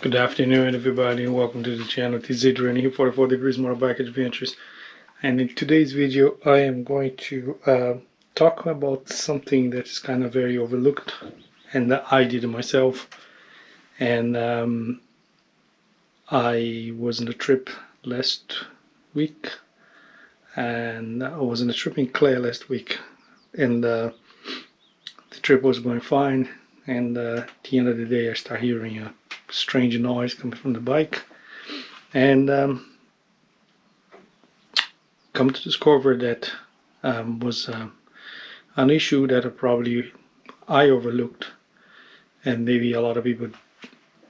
Good afternoon, everybody, and welcome to the channel. This is Adrian here, 44 Degrees Motorbike Adventures. And in today's video, I am going to talk about something that is kind of very overlooked, and that I did it myself. And I was on a trip last week, and I was on a trip in Clare last week, and the trip was going fine. And at the end of the day, I started hearing a strange noise coming from the bike, and come to discover that was an issue that I overlooked, and maybe a lot of people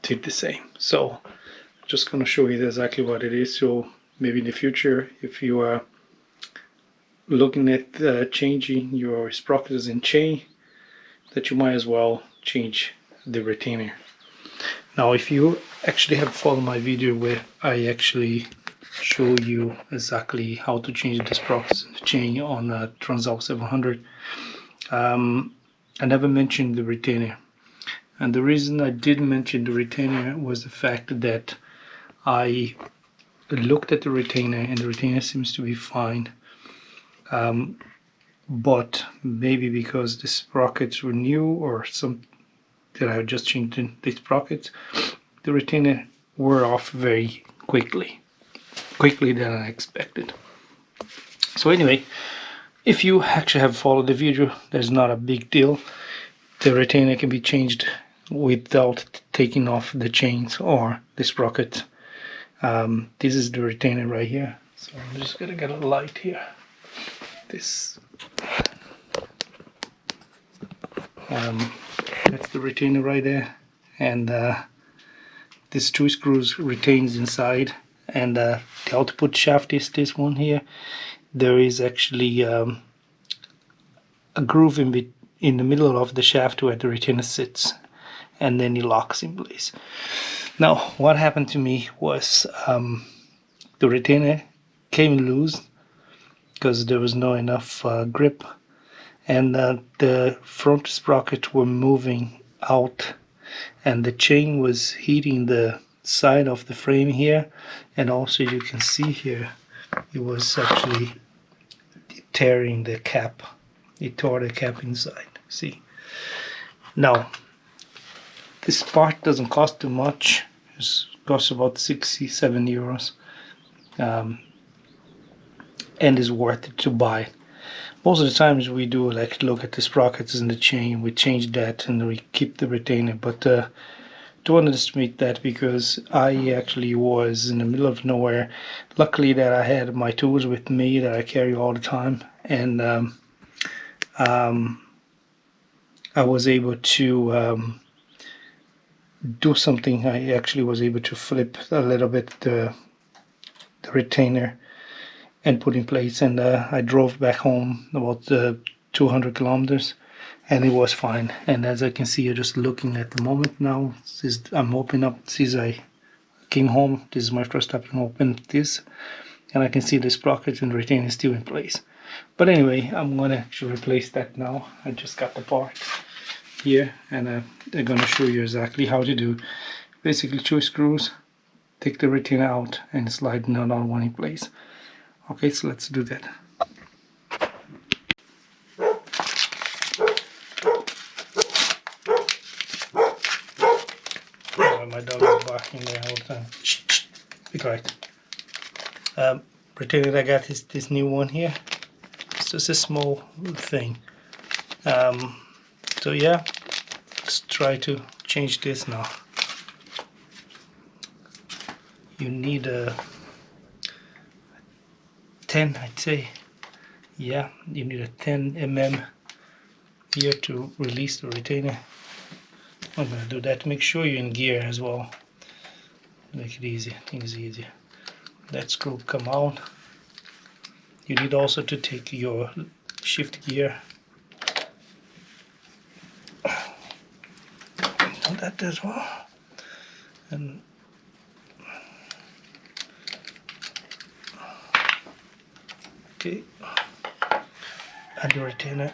did the same. So I'm just going to show you exactly what it is, so maybe in the future, if you are looking at changing your sprockets and chain, that you might as well change the retainer. Now, if you actually have followed my video where I actually show you exactly how to change the sprockets and the chain on a Transal 700, I never mentioned the retainer. And the reason I didn't mention the retainer was the fact that I looked at the retainer and the retainer seems to be fine. But maybe because the sprockets were new or some that I had just changed the sprockets, the retainer wore off very quickly than I expected. So anyway, if you actually have followed the video, there's not a big deal. The retainer can be changed without taking off the chains or the sprocket. This is the retainer right here, so I'm just gonna get a light here. That's the retainer right there, and this two screws retains inside, and the output shaft is this one here. There is actually a groove in the middle of the shaft where the retainer sits, and then it locks in place. Now, what happened to me was the retainer came loose because there was no enough grip, and the front sprocket were moving out, and the chain was hitting the side of the frame here, and also you can see here it was actually tearing the cap. It tore the cap inside. See, now this part doesn't cost too much. It costs about 67 euros, and is worth it to buy. Most of the times we do like look at the sprockets and the chain, we change that and we keep the retainer, but don't underestimate that, because I actually was in the middle of nowhere. Luckily that I had my tools with me that I carry all the time, and I was able to do something. I actually was able to flip a little bit the retainer and put in place, and I drove back home about 200 kilometers, and it was fine. And as I can see, you're just looking at the moment now, I'm opening up, since I came home, this is my first time to open this, and I can see the sprocket and the retainer is still in place. But anyway, I'm going to actually replace that now. I just got the part here, and I'm going to show you exactly how to do. Basically, two screws, take the retainer out and slide another one in place. Okay, so let's do that. Oh, my dog is barking there all the time. Shh, shh, be quiet. Retainer I got is this new one here. It's just a small thing. So yeah, let's try to change this now. You need a 10, I'd say. Yeah, you need a 10 mm here to release the retainer. I'm gonna do that. Make sure you're in gear as well. Make it easy, things easier. That screw come out. You need also to take your shift gear. Do that as well. And okay, and the retainer,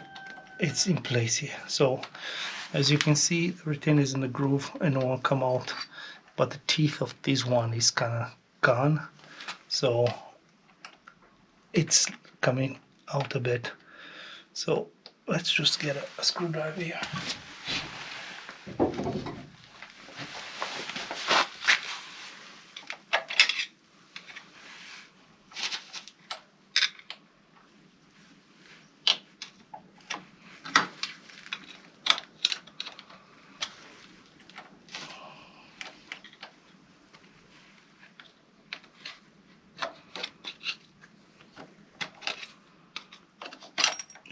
it's in place here. So as you can see, the retainer is in the groove and it won't come out. but the teeth of this one is kind of gone, so it's coming out a bit. So let's just get a screwdriver here.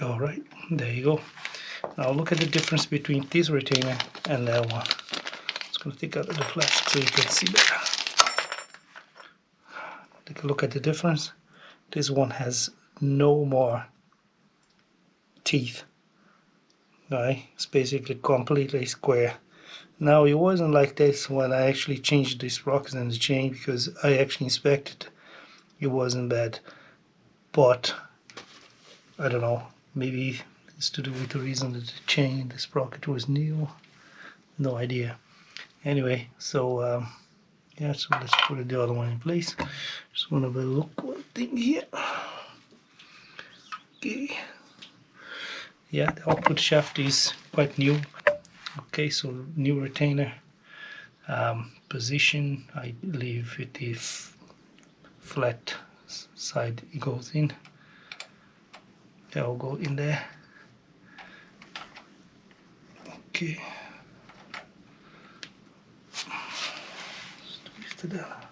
All right, there you go. Now look at the difference between this retainer and that one. Just gonna take out the plastic so you can see better. Take a look at the difference. This one has no more teeth. Right? It's basically completely square. Now it wasn't like this when I actually changed the sprockets and the chain, because I actually inspected. It wasn't bad, but I don't know, maybe it's to do with the reason that the chain, the sprocket was new. No idea. Anyway, so yeah, so let's put the other one in place. Just want to have a look one thing here. Okay. Yeah, the output shaft is quite new. Okay, so new retainer. Position, I leave it the flat side it goes in. That will go in there. Okay. Just twist it out.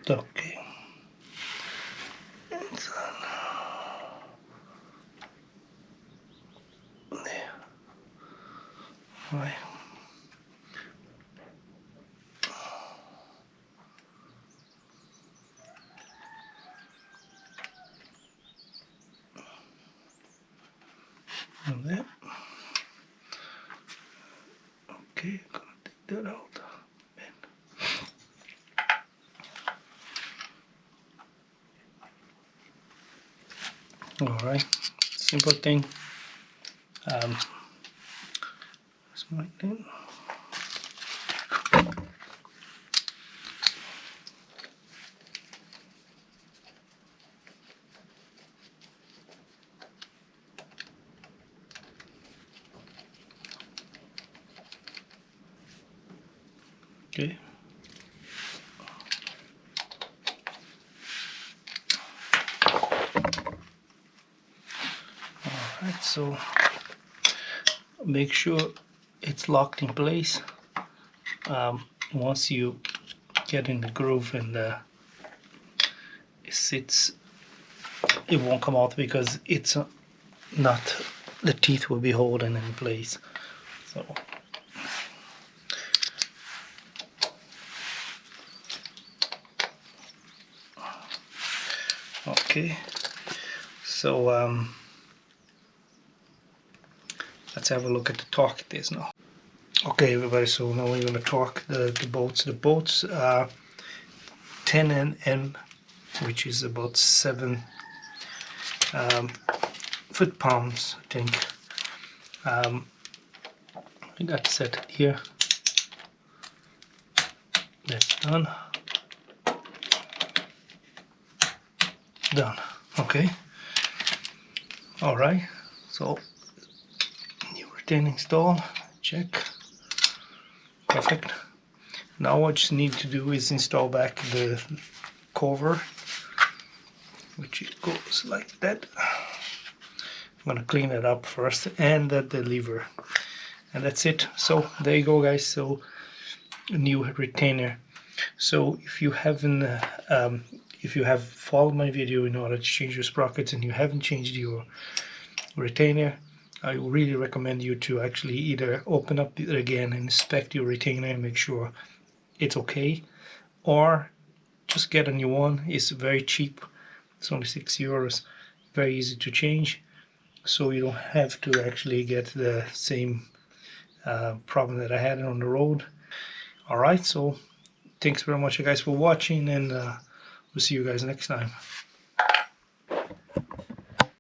Okay. There. Right. And there. Okay, gonna take that out. Alright, simple thing. That's my thing. Okay. Alright, so make sure it's locked in place. Once you get in the groove and it sits, it won't come out because it's not, the teeth will be holding in place. So okay, so let's have a look at the torque it is now. Okay everybody, so now we're going to torque the bolts. The bolts are 10 Nm, which is about 7 foot-pounds, I think. I got set here. That's done. Done. Okay. Alright, so new retaining stall, check. Perfect. Now what I just need to do is install back the cover, which it goes like that. I'm gonna clean it up first, and the lever, and that's it. So there you go guys, so a new retainer. So if you haven't if you have followed my video in order to change your sprockets and you haven't changed your retainer, I really recommend you to actually either open up it again and inspect your retainer and make sure it's okay, or just get a new one. It's very cheap, it's only €6, very easy to change, so you don't have to actually get the same problem that I had on the road. Alright, so thanks very much, you guys, for watching, and we'll see you guys next time.